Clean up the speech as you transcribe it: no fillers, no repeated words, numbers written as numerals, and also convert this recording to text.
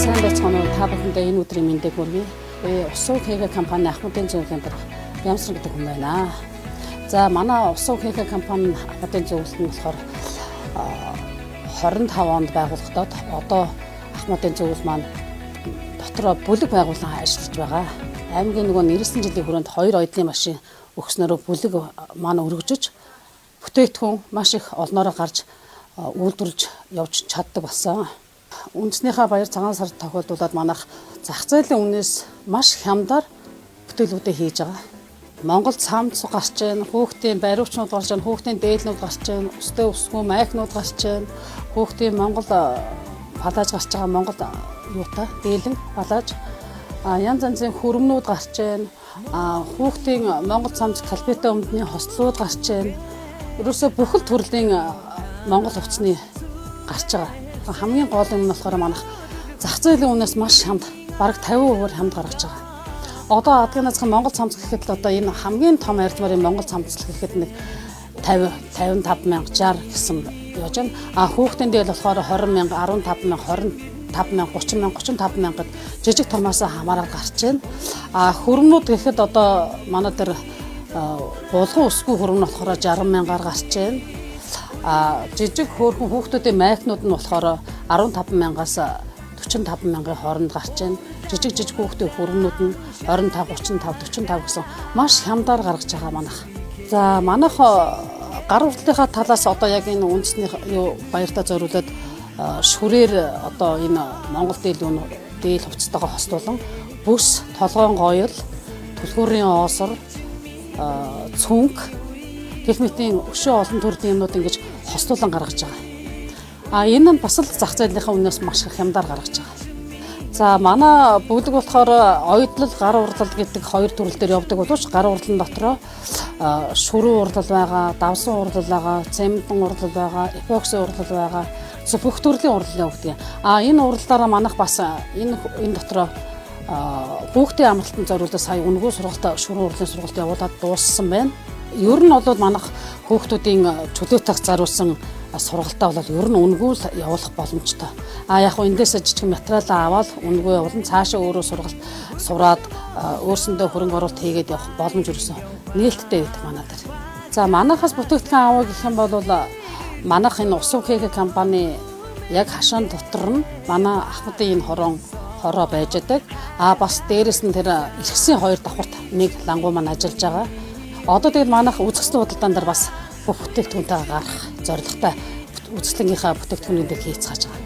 Сайн байцгаана уу та бүхэндээ энэ өдрийн мэндийг хүргэе. Усуу ХГ компани Ахмадын зөвлөлийн дарга Ямсран гэдэг хүн байна. За манай Усуу ХГ компани Ахмадын зөвлөлт нь болохоор 25 онд байгуулагдаад одоо Ахмадын зөвлөл маань дотроо бүлэг байгуулан ажиллаж байгаа. Аймгийн нөгөө 90 жилийн хүрээнд 2 оюутлын машин өгснөөрөө бүлэг маань өргөжөж бүтээгдэхүүн маш их олноороо гарч үйлдвэрлэж явж чаддаг болсон. Үндэснийхээ баяр цагаан сард тохиолдуулаад манайх зах зээлийн үнээс маш хямдаар бүтээлүүдээ хийж байгаа. Монгол цамц гарч байна, хүүхдийн бариучнууд гарч байна, хүүхдийн дээлнүүд гарч байна, өстэй өсгөө майкнууд гарч байна, хүүхдийн Монгол палаж гарч байгаа, Монгол юутай дээлэн палаж, янз янзын хөрмнүүд гарч байна, хүүхдийн Монгол цамц калбита өмдний хослууд гарч байна. Ерөөсөө бүхэл төрлийн Монгол хувцсны гарч байгаа. Хамгийн гол юм нь болохоор манайх зах зээлийн үнээс маш хямд, бараг 50% хямд гаргаж байгаа. Одоо адгийн назгын Монгол цамц гэхэд л одоо энэ хамгийн том арзмарын Монгол цамц гэхэд нэг 50, 55 мянга 60 гэсэн яаж байна. Хүүхдийн дээл болохоор 20 мянга, 15 мянга, 25 мянга, 30 мянга, 35 мянга жижиг томоосоо хамаарал гарч байна. Хөрмнүүд гэхэд одоо манай дээр булган өсгөө хөрмн болохоор 60 мянгаар гарч байна. Жижиг хөөрхөн хүүхдүүдийн майкнууд нь болохоор 15 мянгаас 45 мянган хооронд гарч байна. Жижиг хүүхдийн хөрмнүүд нь 25, 35, 45 гэсэн маш хямдаар гаргаж байгаа манайх. За манайх гар уртлынхаа талаас одоо яг энэ үндэсний баяртаа зориулаад шүрээр одоо энэ Монгол дээл хувцастайгаа хослуулан бүс, толгоон гоёл, түлхүүрийн оосор, цүнх гэх мэтийн өшөө олон төрлийн юмнууд ингэж хослуулан гаргаж байгаа. Энэ нь бас л зах зээлийнхаа үнээс маш их хямдаар гаргаж байгаа. За манай бүлэг болохоор оюутлал, гар урлал гэдэг хоёр төрөл дээр явдаг боловч гар урлалын дотроо шүрүү урлал байгаа, давсан урлал байгаа, цементэн урлал байгаа, эпокси урлал байгаа. Бүх төрлийн урлал явагддаг. Энэ уралдаараа манайх бас энэ дотроо хүүхдийн амралтанд зориулсан сая үнэгүй сургалт шүрүү урлалын сургалт явуулаад дууссан байна. Ер нь бол манайх хүүхдүүдийн чөлөөтэй заруулсан сургалтаа бол ер нь үнэгүй л явуулах боломжтой. Яг хөө эндээс жижиг материалаа аваад үнэгүй явуулан цаашаа өөрөө сургалт сураад өөрсөндөө хөрөнгө оруулалт хийгээд явах боломж өрсөн нээлттэй байдаг манай дээр. За манайхаас бүтээгдэхүүн аваа гэх юм бол манайх энэ Усуу ХГ компани яг хашаан дотор нь манай Ахмадын энэ хороо байж байдаг. Бас дээрэс нь тэр эргэсийн хоёр давхарт нэг лангуу маань ажиллаж байгаа. Одоо тэгэл манайх үзэсгэлэн худалдаан дээр бас бүх бүтээгдэхүүнтэйгээ гарах зорилготой үзэсгэлэнгийнхаа бүтээгдэхүүнүүдийг хийцгааж байгаа.